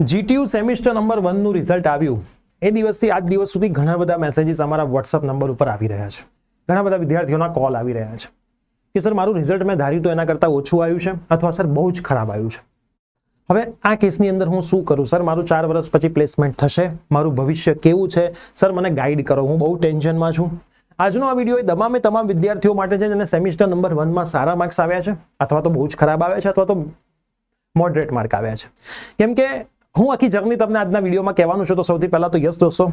GTU semester number 1 નું result આવ્યું એ દિવસથી આજ દિવસ સુધી ઘણા બધા મેસેજીસ અમારા વોટ્સઅપ નંબર ઉપર આવી રહ્યા છે. ઘણા બધા વિદ્યાર્થીઓના કોલ આવી રહ્યા છે કે સર મારું રિઝલ્ટ મેં ધાર્યું તો એના કરતાં ઓછું આવ્યું છે અથવા સર બહુ જ ખરાબ આવ્યું છે. હવે આ કેસની અંદર હું શું કરું? સર મારું 4 વર્ષ પછી પ્લેસમેન્ટ થશે, મારું ભવિષ્ય કેવું છે? સર મને ગાઈડ કરો, હું બહુ ટેન્શનમાં છું. આજનો આ વિડીયો એ તમામ વિદ્યાર્થીઓ માટે છે જેને સેમિસ્ટર નંબર 1 માં સારા માર્ક્સ આવ્યા છે અથવા તો બહુ જ ખરાબ આવ્યા છે અથવા તો મોડરેટ માર્ક આવ્યા છે. કેમ કે હું આખી જર્ની તમને આજના વિડીયોમાં કહેવાનું છું. તો સૌથી પહેલા તો યસ દોસ્તો,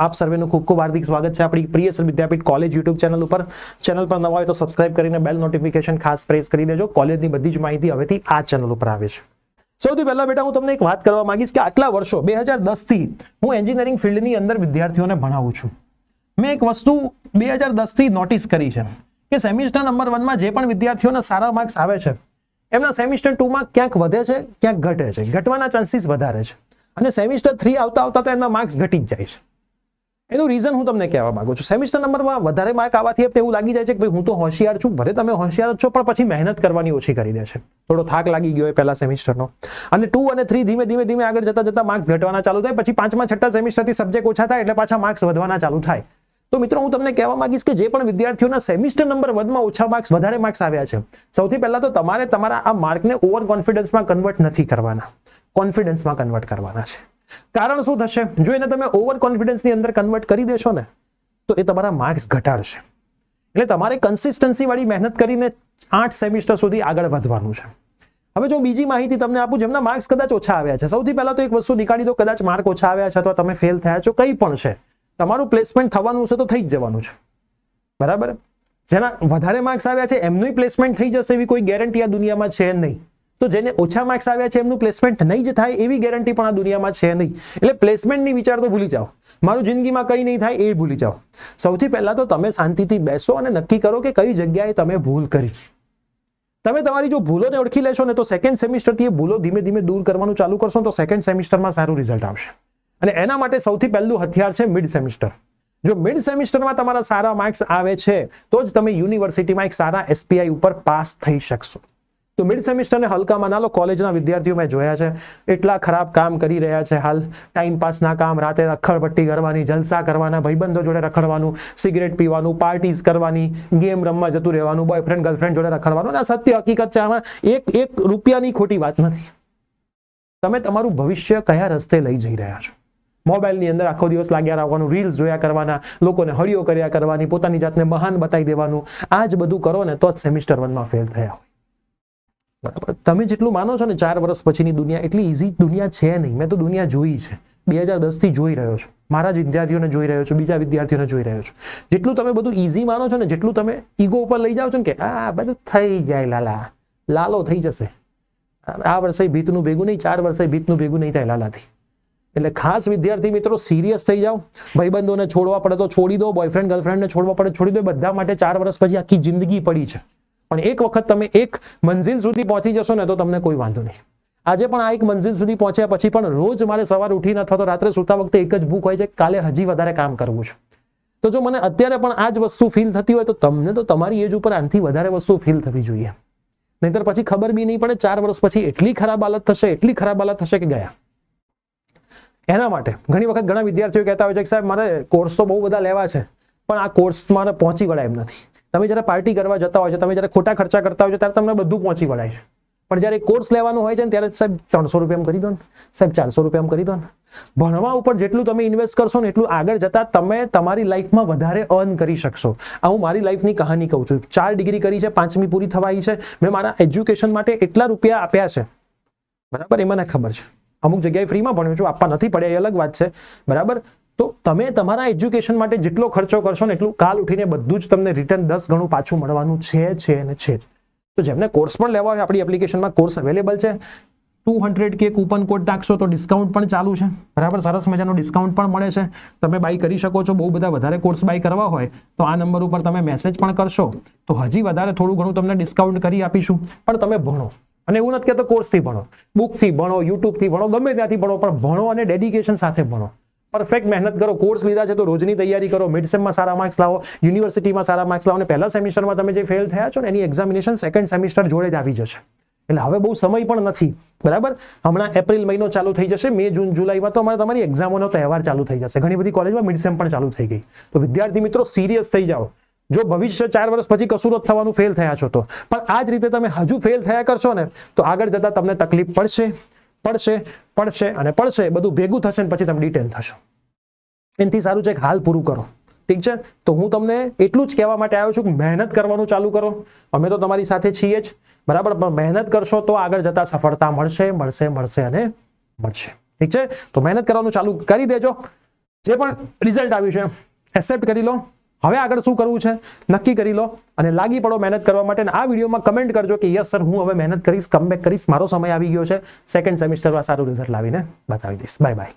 આપ સર્વેનું ખૂબ ખૂબ હાર્દિક સ્વાગત છે આપણી પ્રિય સર વિદ્યાપીઠ કોલેજ યુટ્યુબ ચેનલ ઉપર. ચેનલ પર નવા હોય તો સબસ્ક્રાઇબ કરીને બેલ નોટિફિકેશન ખાસ પ્રેસ કરી દેજો. કોલેજની બધી જ માહિતી હવેથી આ ચેનલ ઉપર આવે છે. સૌથી પહેલા બેટા હું તમને એક વાત કરવા માંગીશ કે આટલા વર્ષો 2010 થી હું એન્જિનિયરિંગ ફિલ્ડની અંદર વિદ્યાર્થીઓને ભણાવું છું. મેં એક વસ્તુ 2010 થી નોટિસ કરી છે કે સેમિસ્ટર નંબર 1 માં જે પણ વિદ્યાર્થીઓને સારા માર્ક્સ આવે છે એમના સેમિસ્ટર 2 માં ક્યાંક વધે છે, ક્યાંક ઘટે છે. ઘટવાના ચાન્સીસ વધારે છે અને સેમિસ્ટર 3 આવતા તો એમના માર્ક્સ ઘટી જ જાય છે. એનું રીઝન હું તમને કહેવા માંગુ છું. સેમિસ્ટર નંબરમાં વધારે માર્ક આવવાથી એવું લાગી જાય છે કે ભાઈ હું તો હોશિયાર છું. ભલે તમે હોશિયાર જ છો પણ પછી મહેનત કરવાની ઓછી કરી દે છે. થોડો થાક લાગી ગયો હોય પહેલા સેમિસ્ટરનો અને 2 અને 3 ધીમે આગળ જતા માર્ક્સ ઘટવાના ચાલુ થાય. પછી 5મા 6ઠા સેમિસ્ટરથી સબ્જેક્ટ ઓછા થાય એટલે પાછા માર્ક્સ વધવાના ચાલુ થાય. તો મિત્રો હું તમને કહેવા માંગીશ કે જે પણ વિદ્યાર્થીઓના સેમિસ્ટર નંબર 1 માં ઓછા માર્ક્સ વધારે માર્ક્સ આવ્યા છે, સૌથી પહેલા તો તમારે તમારા આ માર્કને ઓવર કોન્ફિડન્સમાં કન્વર્ટ નથી કરવાના, કોન્ફિડન્સમાં કન્વર્ટ કરવાના છે. કારણ શું થશે? જો એને તમે ઓવર કોન્ફિડન્સની અંદર કન્વર્ટ કરી દેશો ને તો એ તમારા માર્ક્સ ઘટાડશે. એટલે તમારે કન્સિસ્ટન્સી વાળી મહેનત કરીને 8 સેમિસ્ટર સુધી આગળ વધવાનું છે. હવે જો બીજી માહિતી તમને આપું, જેમના માર્ક્સ કદાચ ઓછા આવ્યા છે, સૌથી પહેલા તો એક વસ્તુ નીકાળી દો. કદાચ માર્ક ઓછા આવ્યા છે અથવા તમે ફેલ થયા છો, કંઈ પણ છે, તમારું પ્લેસમેન્ટ થવાનું છે તો થઈ જ જવાનું છે. બરાબર? જેના વધારે માર્ક્સ આવ્યા છે એમનું પ્લેસમેન્ટ થઈ જશે એવી કોઈ ગેરંટી આ દુનિયામાં છે નહીં. તો જેને ઓછા માર્ક્સ આવ્યા છે એમનું પ્લેસમેન્ટ નહીં જ થાય એવી ગેરંટી પણ આ દુનિયામાં છે નહીં. એટલે પ્લેસમેન્ટની વિચાર તો ભૂલી જાઓ. મારું જિંદગીમાં કંઈ નહીં થાય એ ભૂલી જાઓ. સૌથી પહેલા તો તમે શાંતિથી બેસો અને નક્કી કરો કે કઈ જગ્યાએ તમે ભૂલ કરી. તમે તમારી જો ભૂલોને ઓળખી લેશો ને તો સેકન્ડ સેમિસ્ટરથી એ ભૂલો ધીમે દૂર કરવાનું ચાલુ કરશો તો સેકન્ડ સેમિસ્ટરમાં સારું રિઝલ્ટ આવશે. અને એના માટે સૌથી પહેલું હથિયાર છે મિડ સેમિસ્ટર. જો મિડ સેમિસ્ટરમાં તમારા સારા માર્ક્સ આવે છે તો જ તમે યુનિવર્સિટીમાં એક સારા SPI ઉપર પાસ થઈ શકશો. તો મિડ સેમિસ્ટરને હલકામાં ના લો. કોલેજના વિદ્યાર્થીઓ મેં જોયા છે એટલા ખરાબ કામ કરી રહ્યા છે હાલ. ટાઈમ પાસના કામ, રાતે રખડપટ્ટી કરવાની, જલસા કરવાના, ભાઈબંધો જોડે રખડવાનું, સિગરેટ પીવાનું, પાર્ટીઝ કરવાની, ગેમ રમવા જતું રહેવાનું, બોયફ્રેન્ડ ગર્લફ્રેન્ડ જોડે રખડવાનું. આ સત્ય હકીકત છે. આમાં એક રૂપિયાની ખોટી વાત નથી. તમે તમારું ભવિષ્ય કયા રસ્તે લઈ જઈ રહ્યા છો? મોબાઈલની અંદર આખો દિવસ લાગ્યા રહેવાનું, રીલ્સ જોયા કરવાના, લોકોને હળીઓ કર્યા કરવાની, પોતાની જાતને મહાન બતાવી દેવાનું, આ જ બધું કરો ને તો જ સેમિસ્ટર 1 માં ફેલ થયા હોય. બરાબર? તમે જેટલું માનો છો ને 4 વર્ષ પછીની દુનિયા એટલી ઈઝી દુનિયા છે નહીં. મેં તો દુનિયા જોઈ છે, 2010 થી જોઈ રહ્યો છું. મારા જ વિદ્યાર્થીઓને જોઈ રહ્યો છું, બીજા વિદ્યાર્થીઓને જોઈ રહ્યો છું. જેટલું તમે બધું ઈઝી માનો છો ને, જેટલું તમે ઈગો ઉપર લઈ જાઓ છો ને કે આ બધું થઈ જાય, લાલો થઈ જશે. આ વર્ષે ભીતનું ભેગું નહીં, 4 વર્ષે ભીતનું ભેગું નહીં થાય લાલાથી. એટલે ખાસ વિદ્યાર્થી મિત્રો સિરિયસ થઈ જાઓ. ભાઈબંધોને છોડવા પડે તો છોડી દો, બોયફ્રેન્ડ ગર્લફ્રેન્ડને છોડવા પડે છોડી દો. બધા માટે 4 વર્ષ પછી આખી જિંદગી પડી છે. પણ એક વખત તમે એક મંઝિલ સુધી પહોંચી જશો ને તો તમને કોઈ વાંધો નહીં. આજે પણ આ એક મંઝિલ સુધી પહોંચ્યા પછી પણ રોજ મારે સવારે ઉઠીને અથવા તો રાત્રે સૂતા વખતે એક જ ભૂખ હોય છે, કાલે હજી વધારે કામ કરવું છે. તો જો મને અત્યારે પણ આ જ વસ્તુ ફીલ થતી હોય તો તમને તો તમારી એજ ઉપર આનાથી વધારે વસ્તુ ફીલ થવી જોઈએ. નહીંતર પછી ખબર બી નહીં પડે 4 વર્ષ પછી એટલી ખરાબ હાલત થશે કે ગયા. એના માટે ઘણી વખત ઘણા વિદ્યાર્થીઓ કહેતા હોય છે કે સાહેબ મારે કોર્સ તો બહુ બધા લેવા છે પણ આ કોર્સ મારે પહોંચી વળાય એમ નથી. તમે જ્યારે પાર્ટી કરવા જતા હોય છે, તમે જ્યારે ખોટા ખર્ચા કરતા હોય છો ત્યારે તમને બધું પહોંચી વળાય છે. પણ જ્યારે કોર્સ લેવાનું હોય છે ને ત્યારે સાહેબ 300 રૂપિયા કરી દો ને, સાહેબ 400 રૂપિયા કરી દો ને. ભણવા ઉપર જેટલું તમે ઇન્વેસ્ટ કરશો ને એટલું આગળ જતા તમે તમારી લાઈફમાં વધારે અર્ન કરી શકશો. આ હું મારી લાઈફની કહાની કહું છું. 4 ડિગ્રી કરી છે, 5મી પૂરી થવાઈ છે. મેં મારા એજ્યુકેશન માટે એટલા રૂપિયા આપ્યા છે, બરાબર? એ મને ખબર છે. અમુક જગ્યાએ ફ્રીમાં ભણ્યો છું, આપવા નથી પડે એ અલગ વાત છે. બરાબર? તો તમે તમારા એજ્યુકેશન માટે જેટલો ખર્ચો કરશો ને એટલું કાલ ઉઠીને બધું જ તમને રિટર્ન 10 ગણું પાછું મળવાનું છે. તો જેમને કોર્સ પણ લેવા હોય આપણી એપ્લિકેશનમાં કોર્સ અવેલેબલ છે. 200K કૂપન કોડ નાખશો તો ડિસ્કાઉન્ટ પણ ચાલુ છે. બરાબર? સરસ મજાનો ડિસ્કાઉન્ટ પણ મળે છે. તમે બાય કરી શકો છો. બહુ બધા વધારે કોર્સ બાય કરવા હોય તો આ નંબર ઉપર તમે મેસેજ પણ કરશો તો હજી વધારે થોડું ઘણું તમને ડિસ્કાઉન્ટ કરી આપીશું. પણ તમે ભણો. અને એવું નથી કહેતો કોર્સથી ભણો, બુકથી ભણો, યુટ્યુબથી ભણો, ગમે ત્યાંથી ભણો, પણ ભણો અને ડેડિકેશન સાથે ભણો. પરફેક્ટ મહેનત કરો. કોર્સ લીધા છે તો રોજની તૈયારી કરો. મિડ સેમમાં સારા માર્ક્સ લાવો, યુનિવર્સિટીમાં સારા માર્ક્સ લાવો અને પહેલા સેમિસ્ટરમાં તમે જે ફેલ થયા છો ને એની એક્ઝામિનેશન સેકન્ડ સેમિસ્ટર જોડે જ આવી જશે. એટલે હવે બહુ સમય પણ નથી, બરાબર. હમણાં એપ્રિલ મહિનો ચાલુ થઈ જશે, મે જૂન જુલાઈમાં તો અમારે તમારી એક્ઝામોનો તહેવાર ચાલુ થઈ જશે, ઘણી બધી કોલેજમાં મિડ સેમ પણ ચાલુ થઈ ગઈ. તો વિદ્યાર્થી મિત્રો સિરિયસ થઈ જાઓ. જો ભવિષ્ય 4 વર્ષ પછી કશું જ થવાનું, ફેલ થયા છો તો, પણ આ જ રીતે તમે હજુ ફેલ થયા કરશો ને તો આગળ જતા તમને તકલીફ પડશે અને પડશે, બધું ભેગું થશે ને પછી તમે ડિટેન થશો. એનાથી સારું છે કે હાલ પૂરું કરો, ઠીક છે. તો હું તમને એટલું જ કહેવા માટે આવ્યો છું કે મહેનત કરવાનું ચાલુ કરો. અમે તો તમારી સાથે છીએ જ, બરાબર, પણ મહેનત કરશો તો આગળ જતા સફળતા મળશે અને મળશે, ઠીક છે. તો મહેનત કરવાનું ચાલુ કરી દેજો. જે પણ રિઝલ્ટ આવ્યું છે એક્સેપ્ટ કરી લો. હવે આગળ શું કરવું છે નક્કી કરી લો અને લાગી પડો મહેનત કરવા માટે. આ વિડીયોમાં કમેન્ટ કરજો કે યસ સર, હું હવે મહેનત કરીશ, કમબેક કરીશ, મારો સમય આવી ગયો છે, સેકન્ડ સેમિસ્ટરમાં સારું રિઝલ્ટ લાવીને બતાવી દઈશ. Bye bye.